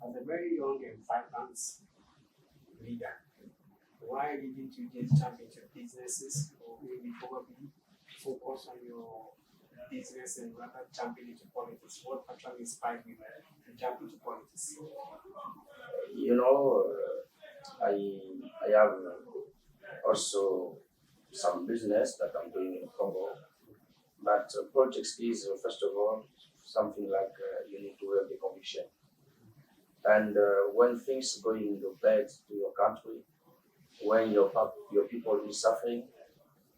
As a very young and vibrant leader, why didn't you just jump into businesses or maybe probably focus on your business and rather jumping into politics? What actually inspired you to jump into politics? You know, I have also some business that I'm doing in Congo, but politics is first of all something like you need to have the conviction. And when things going bad to your country, when your people is suffering,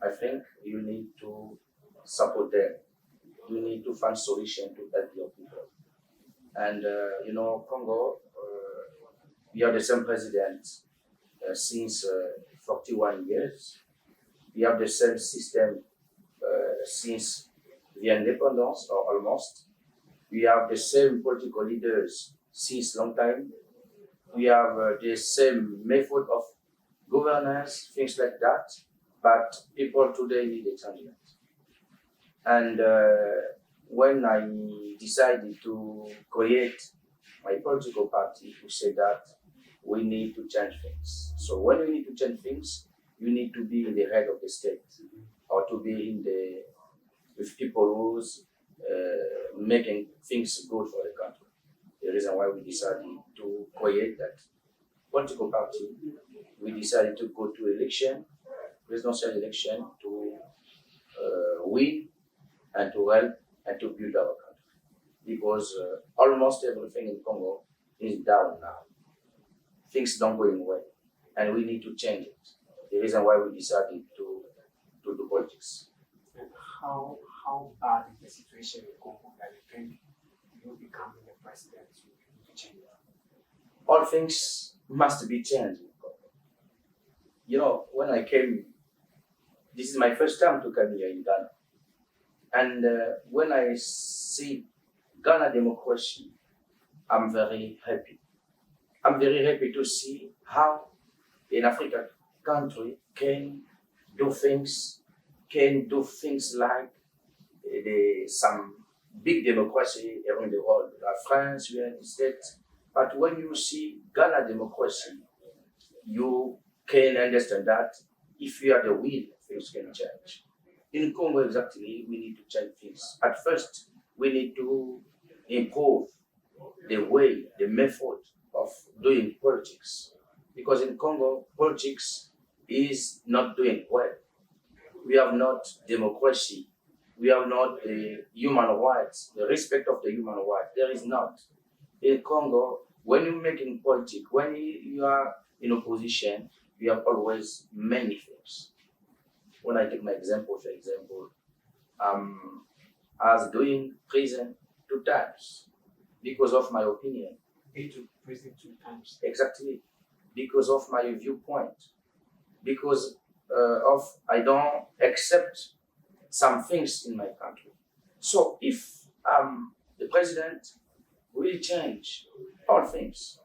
I think you need to support them. You need to find solution to help your people. And Congo, we have the same president since 41 years. We have the same system since the independence, or almost. We have the same political leaders since long time. We have the same method of governance, things like that. But people today need a change. And when I decided to create my political party, we said that we need to change things. So when we need to change things, you need to be in the head of the state or to be in the with people who's making things good for the country. The reason why we decided to create that political party, we decided to go to election, presidential election, to win and to help and to build our country. Because almost everything in Congo is down now. Things don't going well, and we need to change it. The reason why we decided to do politics. And how bad is the situation in Congo that you think you becoming the president to change it? All things must be changed. You know, when I came, this is my first time to come here in Ghana. And when I see Ghana democracy, I'm very happy. I'm very happy to see how an African country can do things like some big democracy around the world, like France, United States. But when you see Ghana democracy, you can understand that if you have the will, things can change. In Congo, exactly, we need to change things. At first, we need to improve the way, the method of doing politics. Because in Congo, politics is not doing well. We have not democracy. We have not the human rights, the respect of the human rights. There is not. In Congo, when you're making politics, when you are in opposition, you have always many things. When I take my example, for example, I was doing prison 2 times because of my opinion. Been to prison 2 times. Exactly. Because of my viewpoint. Because of I don't accept some things in my country. So if the president will change all things,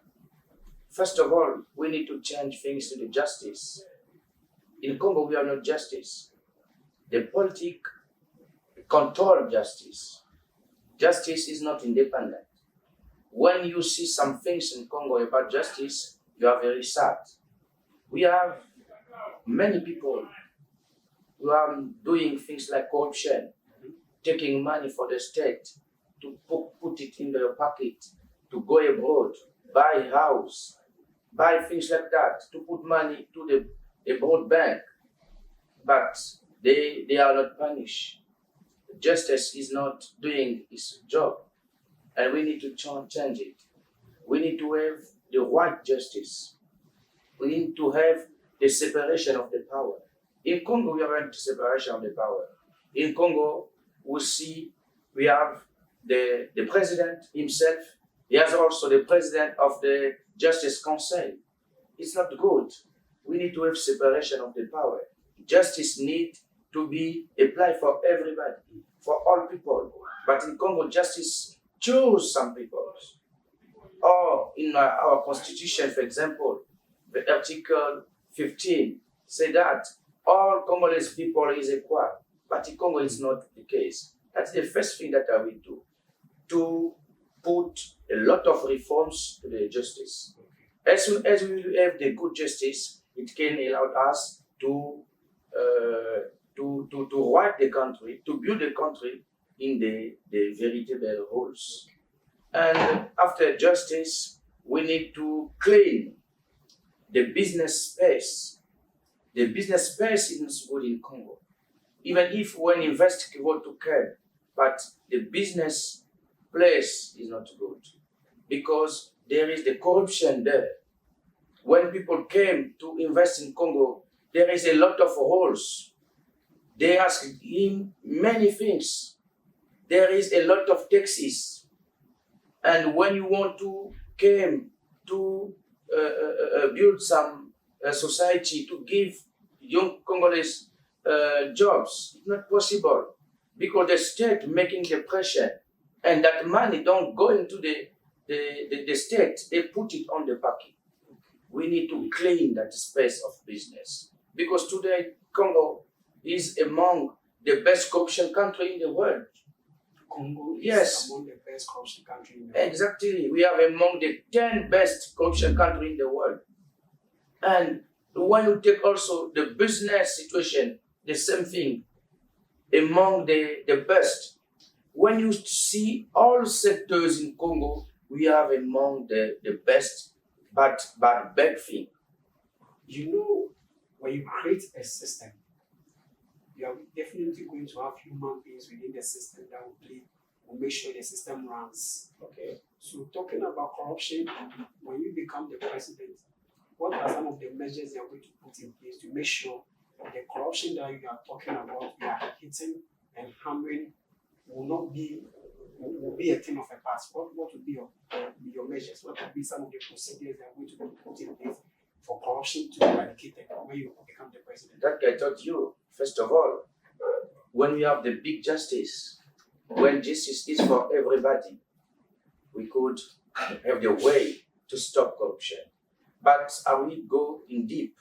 first of all, we need to change things to the justice. In Congo, we are not justice. The politic control justice. Justice is not independent. When you see some things in Congo about justice, you are very sad. We have many people who are doing things like corruption, taking money for the state to put it in their pocket, to go abroad, buy a house, buy things like that, to put money to the abroad bank. But they are not punished. Justice is not doing its job, and we need to change it. We need to have the right justice. We need to have the separation of the power. In Congo, we have the separation of the power. In Congo, we have the president himself. He has also the president of the Justice Council. It's not good. We need to have separation of the power. Justice needs to be applied for everybody, for all people. But in Congo, justice choose some people. Or in our constitution, for example, the Article 15 say that all Congolese people is equal. But in Congo, it's not the case. That's the first thing that I will do, to put a lot of reforms to the justice. As soon as we have the good justice, it can allow us to right the country, to build the country in the veritable rules. And after justice, we need to clean the business space. The business space is good in Congo. Even if when investors go to care, but the business place is not good because there is the corruption there. When people came to invest in Congo, there is a lot of holes. They ask him many things. There is a lot of taxes. And when you want to came to build some society to give young Congolese jobs, it's not possible because the state making the pressure and that money don't go into the state, they put it on the pocket. We need to clean that space of business because today Congo is among the best corruption country in the world. Congo is Yes. among the best corruption country in the world. Exactly. We are among the 10 best corruption country in the world. And when you take also the business situation, the same thing, among the best. When you see all sectors in Congo, we are among the best, but bad thing. You know, when you create a system, you are definitely going to have human beings within the system that will make sure the system runs. Okay. So talking about corruption, when you become the president, what are some of the measures you are going to put in place to make sure the corruption that you are talking about, you are hitting and hammering, will be a thing of a past? What will be your measures? What will be some of the procedures that are going to be put in place for corruption to be eradicated when you become the president? That I told you, first of all, when we have the big justice, when justice is for everybody, we could have the way to stop corruption. But I will go in deep.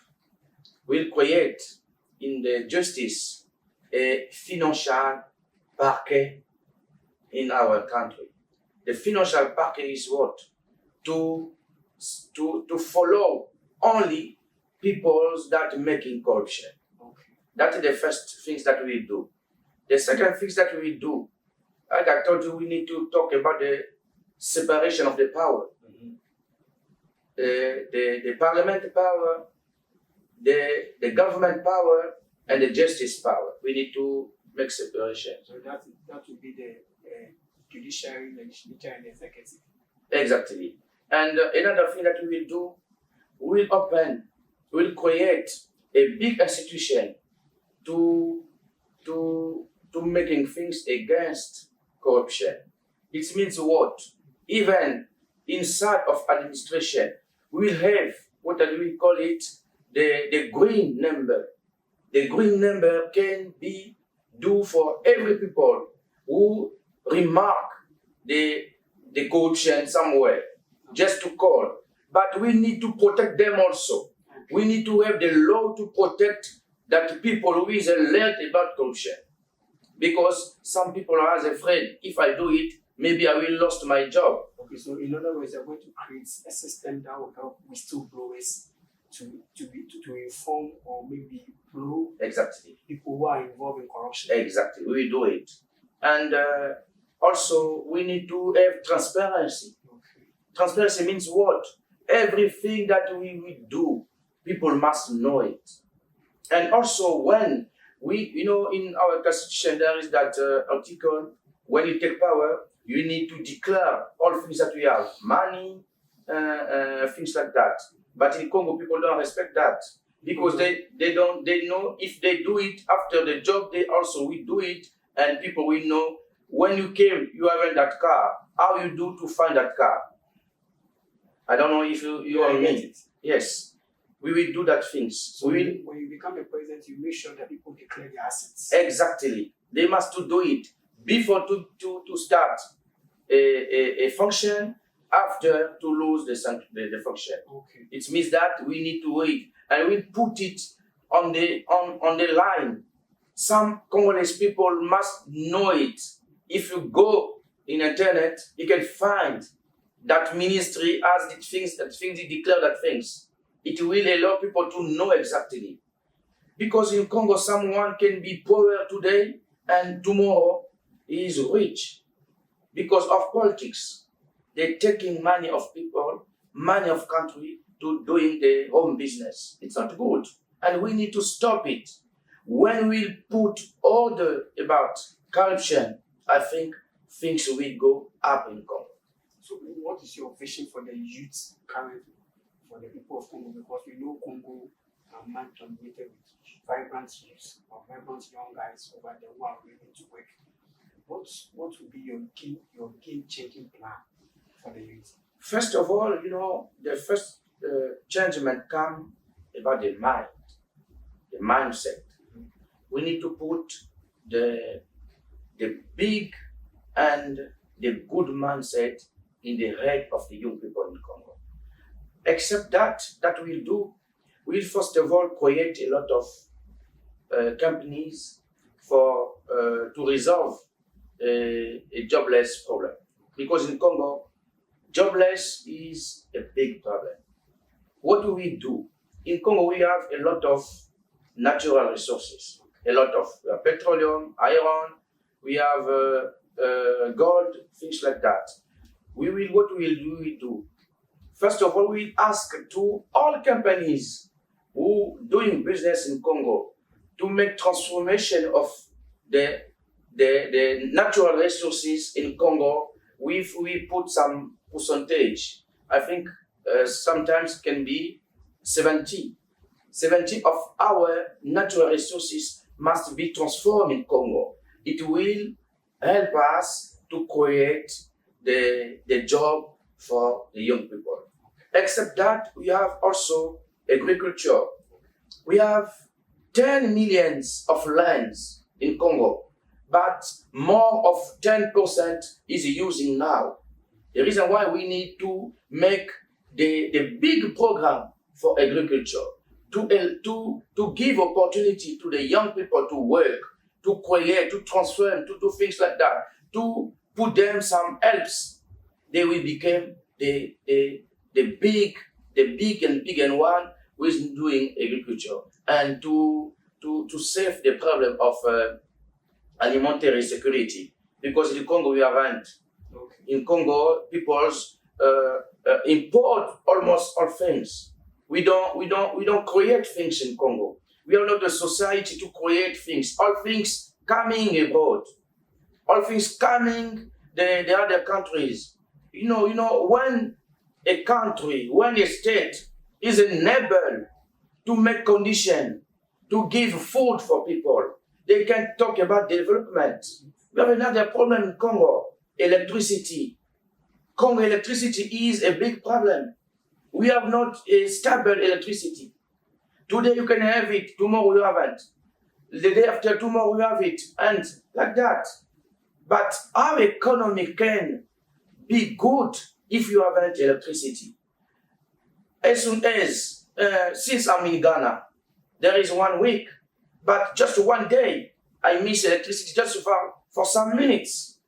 We'll create in the justice a financial parquet in our country. The financial parquet is what? To follow only people that are making corruption. Okay. That is the first things that we do. The second things that we do, like I told you, we need to talk about the separation of the power. The parliament power, the government power, and the justice power. We need to make separation. So that would be the judiciary, legislature, and executive. Exactly. And another thing that we will do, we'll create a big institution to making things against corruption. It means what? Even inside of administration, we will have what do we call it? The green number. The green number can be due for every people who remark the corruption somewhere, just to call. But we need to protect them also. We need to have the law to protect that people who is alert about corruption. Because some people are afraid, if I do it, maybe I will lose my job. Okay, so in other words, you're going to create a system that will help whistleblowers to inform or maybe blow Exactly. people who are involved in corruption. Exactly, we do it. And also, we need to have transparency. Okay. Transparency means what? Everything that we do, people must know it. And also, when in our constitution, there is that article, when you take power, you need to declare all things that we have, money, things like that. But in Congo, people don't respect that because they know if they do it after the job, they also will do it, and people will know when you came, you have that car. How you do to find that car? I don't know if you are get me. it. Yes, we will do that things. So We will when you become a president, you make sure that people declare their assets. exactly. They must to do it before to start a function. After to lose the function. Okay. It means that we need to wait and we put it on the line. Some Congolese people must know it. If you go in internet, you can find that ministry as the things they declare that things. It will allow people to know exactly. Because in Congo, someone can be poor today and tomorrow he is rich because of politics. They're taking money of people, money of country to doing their own business. It's not good, and we need to stop it. When we put order about corruption, I think things will go up in Congo. So what is your vision for the youth currently, for the people of Congo? Because we know Congo are man dominated with vibrant youth or vibrant young guys over there who are willing to work. What would be your game-changing plan for the youth? First of all, the first changement comes about the mind, the mindset. We need to put the big and the good mindset in the head of the young people in Congo. Except that we'll first of all create a lot of companies to resolve a jobless problem. Because in Congo, jobless is a big problem. What do we do? In Congo, we have a lot of natural resources, a lot of petroleum, iron, we have gold, things like that. What we do? First of all, we ask to all companies who doing business in Congo to make transformation of the natural resources in Congo. We put some percentage. I think sometimes can be 70 of our natural resources must be transformed in Congo. It will help us to create the job for the young people. Except that, we have also agriculture. We have 10 millions of lands in Congo, but more of 10% is using now. The reason why we need to make the big program for agriculture, to give opportunity to the young people to work, to create, to transform, to do things like that, to put them some helps. They will become the big and one who is doing agriculture, and to save the problem of alimentary security. Because in Congo we haven't. Okay. In Congo, people import almost all things. We don't create things in Congo. We are not a society to create things. All things coming abroad. All things coming the other countries. When a country, when a state is unable to make condition to give food for people, they can talk about development. We have another problem in Congo, electricity. Congo electricity is a big problem. We have not a stable electricity. Today you can have it, tomorrow you haven't. The day after tomorrow you have it, and like that. But our economy can be good if you haven't electricity. As soon as, since I'm in Ghana, there is 1 week, but just one day, I miss electricity just for some minutes.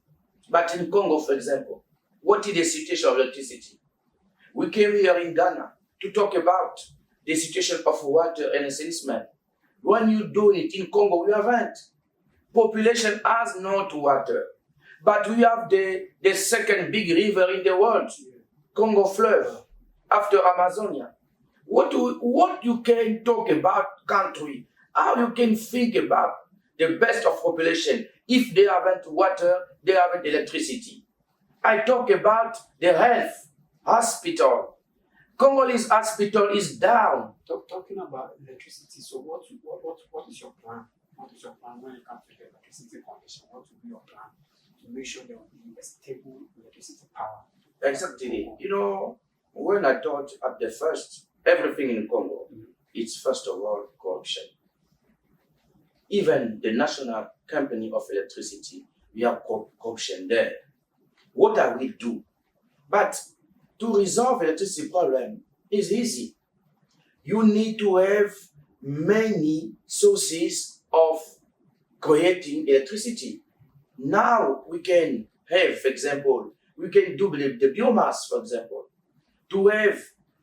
But in Congo, for example, what is the situation of electricity? We came here in Ghana to talk about the situation of water and assessment. When you do it in Congo, we haven't. Population has not water. But we have the second big river in the world, Congo Fleuve, after Amazonia. What you can talk about country, how you can think about the best of population if they haven't water, they haven't electricity. I talk about the health, hospital. Congolese hospital is down. Talking about electricity, so what is your plan? What is your plan when it comes to the electricity condition? What will be your plan to make sure there will be a stable electricity power? Exactly. When I thought at the first, everything in Congo, it's first of all corruption. Even the national company of electricity, we have corruption there. What I will do? But to resolve electricity problem is easy. You need to have many sources of creating electricity. Now we can have, for example, we can do the biomass, for example, to have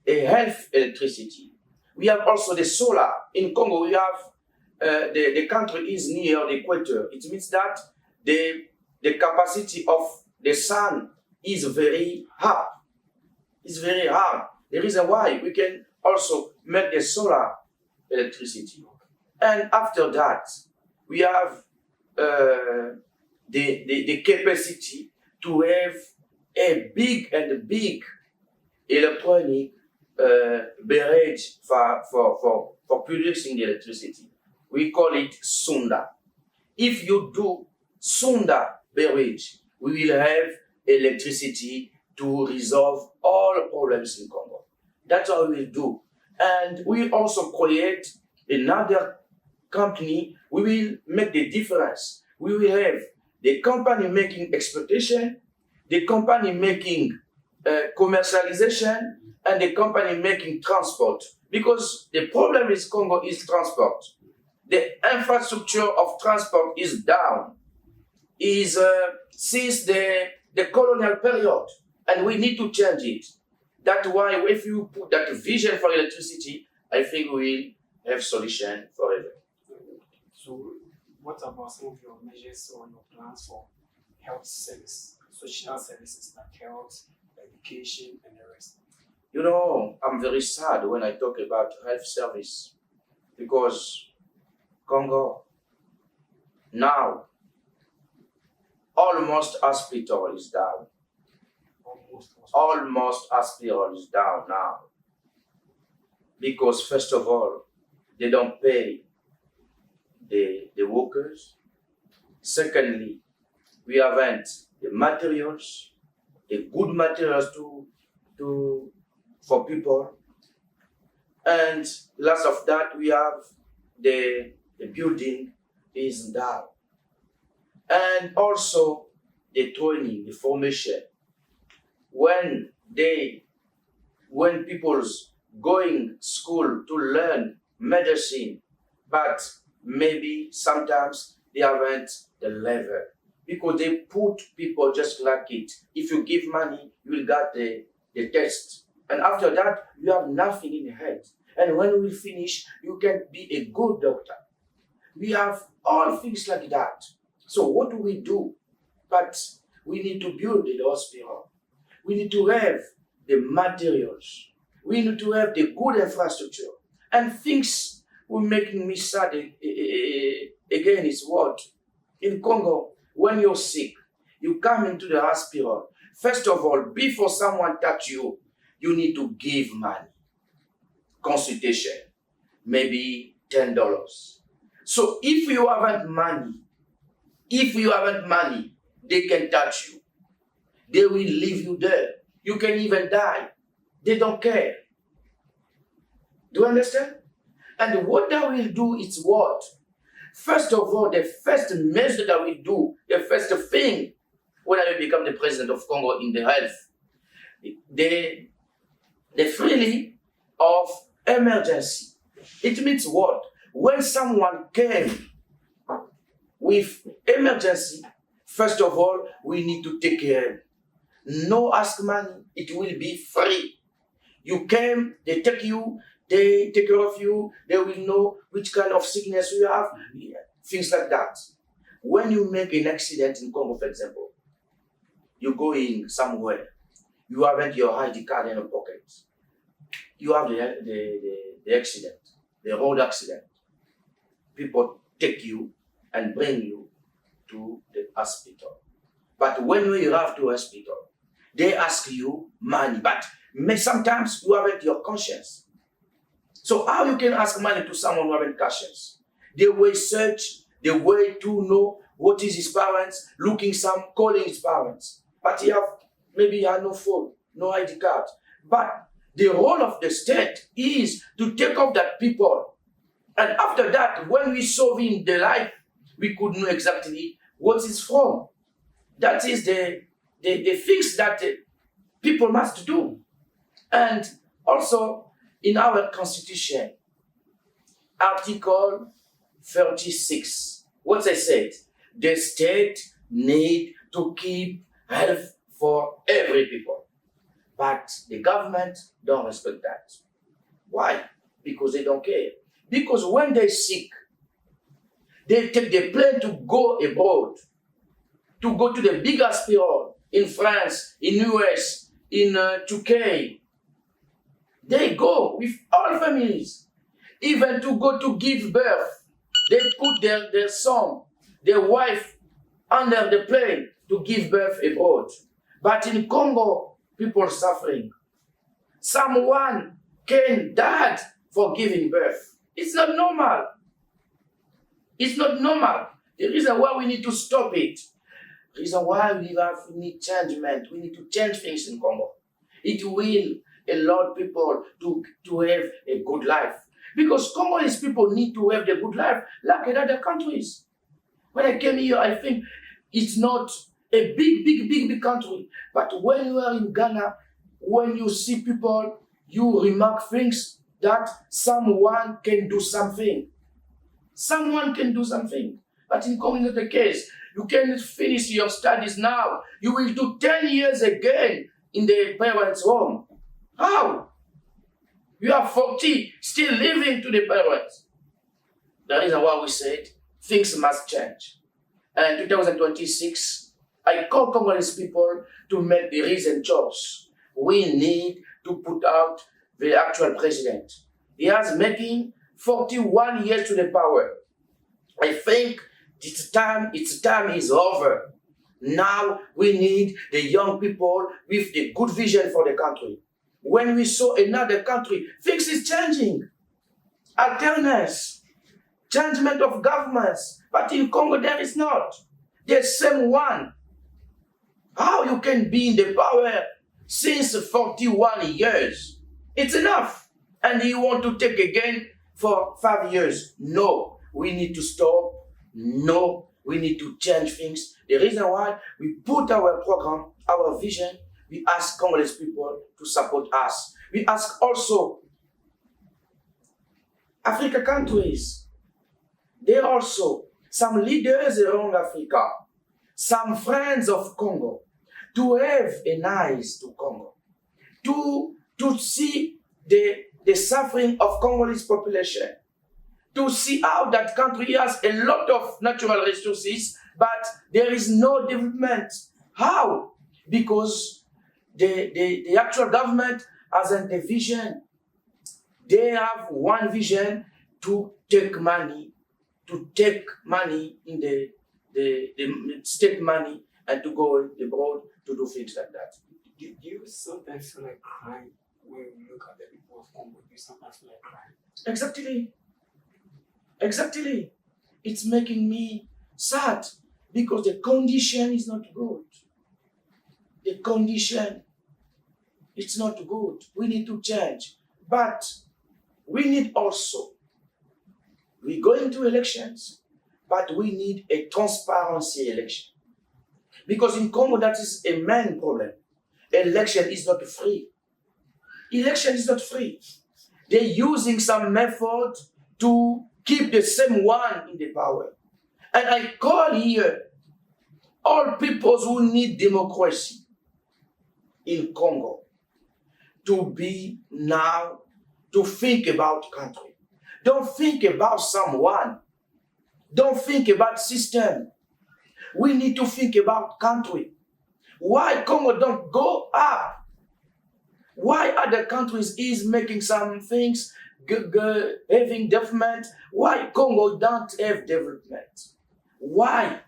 a health electricity. We have also the solar. In Congo, we have the country is near the equator. It means that the capacity of the sun is very hard. It's very hard. The reason why we can also make the solar electricity. And after that, we have the capacity to have a big electronic barrage for producing the electricity. We call it Sunda. If you do Sunda barrage, we will have electricity to resolve all problems in Congo. That's what we will do. And we also create another company. We will make the difference. We will have the company making exploitation, the company making commercialization, and the company making transport. Because the problem in Congo is transport. The infrastructure of transport is down. Since the colonial period, and we need to change it. That's why if you put that vision for electricity, I think we will have solution forever. So what about some of your measures or your plans for health service, social services like health, education, and the rest? You know, I'm very sad when I talk about health service because Congo now almost hospital is down. Almost hospital is down now because first of all they don't pay the workers. Secondly, we haven't the materials, the good materials for people. And last of that, we have the building is down. And also the training, the formation. When people's going school to learn medicine, but maybe sometimes they haven't the level because they put people just like it. If you give money, you will get the test. And after that, you have nothing in the head. And when we finish, you can be a good doctor. We have all things like that. So what do we do? But we need to build the hospital. We need to have the materials. We need to have the good infrastructure. And things were making me sad again is what? In Congo, when you're sick, you come into the hospital. First of all, before someone touch you, you need to give money. Consultation, maybe $10. So if you haven't money, they can touch you. They will leave you there. You can even die. They don't care. Do you understand? And what that will do is what? First of all, the first measure that we do, the first thing when I become the president of Congo in the health, the freely of emergency. It means what? When someone came with emergency, first of all, we need to take care. No ask money, it will be free. You came, they take you, they take care of you, they will know which kind of sickness you have, things like that. When you make an accident in Congo, for example, you go in somewhere, you haven't your ID card in your pocket. You have the accident, the road accident. People take you and bring you to the hospital. But when you arrive to hospital, they ask you money, but sometimes you haven't your conscience. So how you can ask money to someone who haven't conscience? They will search, the way to know what is his parents, calling his parents. But maybe he has no phone, no ID card. But the role of the state is to take off that people. And after that, when we solve in the life, we could know exactly what is from. That is the things that people must do. And also in our constitution, Article 36, what I said, the state need to keep health for every people. But the government don't respect that. Why? Because they don't care. Because when they're sick, they take the plane to go abroad, to go to the big hospital in France, in US, in UK. They go with all families, even to go to give birth. They put their son, their wife, under the plane to give birth abroad. But in Congo, people are suffering. Someone can die for giving birth. It's not normal. It's not normal. The reason why we need to stop it, the reason why we need changement, we need to change things in Congo. It will allow people to have a good life. Because Congolese people need to have the good life like in other countries. When I came here, I think it's not a big country. But when you are in Ghana, when you see people, you remark things that someone can do something. Someone can do something. But in Congo, not the case. You can finish your studies now. You will do 10 years again in the parents' home. How? You are 40, still living to the parents. The reason why we said things must change. And in 2026, I call Congolese people to make the recent choice. We need to put out the actual president. He is making 41 years to the power. I think its time is over. Now we need the young people with the good vision for the country. When we saw another country, things is changing. Alternance, changement of governments. But in Congo, there is not. The same one. How you can be in the power since 41 years? It's enough. And you want to take again for 5 years? No, we need to stop. No, we need to change things. The reason why we put our program, our vision, we ask Congolese people to support us. We ask also African countries. There are also some leaders around Africa, some friends of Congo, to have an eyes to Congo, to see the suffering of Congolese population, to see how that country has a lot of natural resources, but there is no development. How? Because the actual government hasn't a vision. They have one vision to take money in the state money and to go abroad to do things like that. Do you sometimes feel like crying when you look at the people of Congo? Do you sometimes feel like crying? Exactly. It's making me sad because the condition is not good. The condition is not good. We need to change. But we need also, we go into elections, but we need a transparency election. Because in Congo, that is a main problem. Election is not free. Election is not free. They're using some method to keep the same one in the power. And I call here all peoples who need democracy in Congo to be now, to think about country. Don't think about someone. Don't think about system. We need to think about country. Why Congo don't go up? Why other countries is making some things, having development? Why Congo don't have development? Why?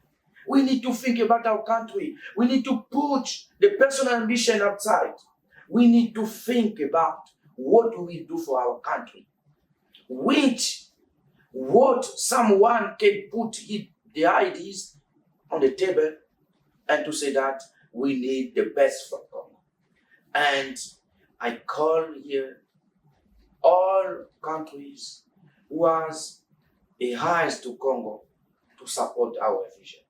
We need to think about our country. We need to push the personal ambition outside. We need to think about what do we do for our country. What someone can put the ideas on the table and to say that we need the best for Congo. And I call here all countries who has a eyes to Congo to support our vision,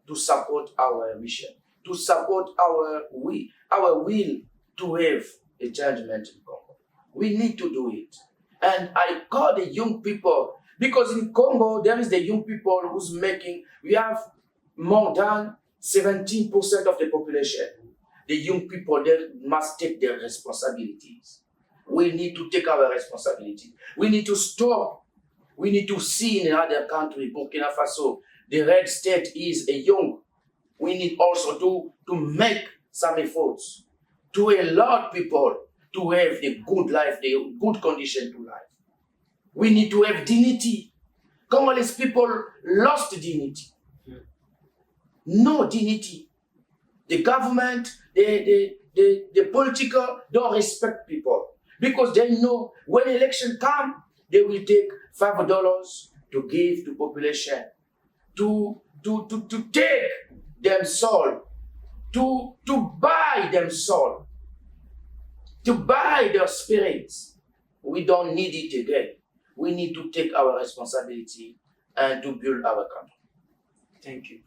to support our mission, to support our will to have a judgment in Congo. We need to do it. And I call the young people, because in Congo, there is the young people who's making, we have more than 17% of the population, the young people, they must take their responsibilities. We need to take our responsibility. We need to stop. We need to see in another country, Burkina Faso, the red state is a young. We need also to make some efforts to allow people to have a good life, the good condition to life. We need to have dignity. Congolese people lost dignity. No dignity. The government, the political don't respect people because they know when election come, they will take $5 to give to population, to take them soul, to buy them soul, to buy their spirits. We don't need it again. We need to take our responsibility and to build our country. Thank you.